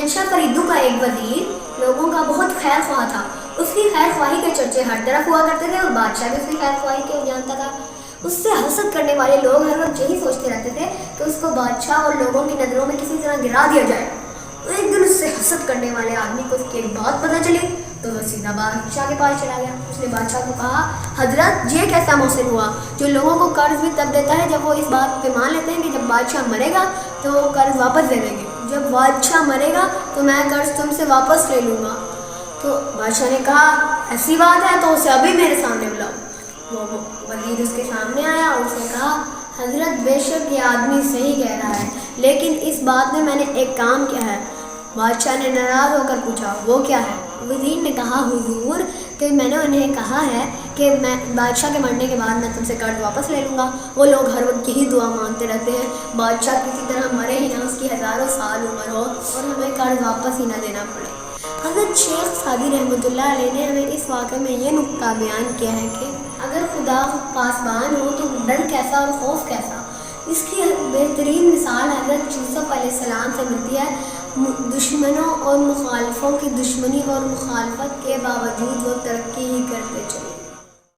शहंशाह फरीदू का एक वज़ीर लोगों का बहुत खैर ख्वाह था। उसकी खैर ख्वाही के चर्चे हर तरफ हुआ करते थे और बादशाह भी उसकी खैर ख्वाही को जानता था। उससे हसद करने वाले लोग हर वक्त यही सोचते रहते थे कि उसको बादशाह और लोगों की नज़रों में किसी तरह गिरा दिया जाए। तो एक दिन उससे हसद करने वाले आदमी को उसकी एक बात पता चली तो वो सीधा बादशाह के पास चला गया। उसने बादशाह को कहा, हजरत ये कैसा मौसम हुआ जो लोगों को कर्ज भी तब देता है जब वो इस बात पे मान लेते हैं कि जब बादशाह मरेगा तो वो कर्ज वापस दे देंगे, जब बादशाह मरेगा तो मैं कर्ज तुमसे वापस ले लूँगा। तो बादशाह ने कहा, ऐसी बात है तो उसे अभी मेरे सामने बुलाओ। वो वज़ीर उसके सामने आया और उसने कहा, हजरत बेशक ये आदमी सही कह रहा है, लेकिन इस बात में मैंने एक काम किया है। बादशाह ने नाराज़ होकर पूछा, वो क्या है? वज़ीर ने कहा, हुजूर कि मैंने उन्हें कहा है कि मैं बादशाह के मरने के बाद मैं तुमसे कर्ज वापस ले लूँगा। वो लोग हर वक्त यही दुआ मांगते रहते हैं, बादशाह किसी तरह मरे ही ना, उसकी हज़ारों साल उम्र हो और हमें कर्ज वापस ही ना देना पड़े। हज़रत शेख सादी रहमतुल्लाह अलैह ने हमें इस वाक़े में ये नुक्ता बयान किया है कि अगर खुदा पासबान हो तो डर कैसा और खौफ कैसा। इसकी बेहतरीन मिसाल हज़रत यूसुफ अलैहिस्सलाम से मिलती है। दुश्मनों और मुखालफों की दुश्मनी और मुखालफत के बावजूद वो तरक्की ही करते चले।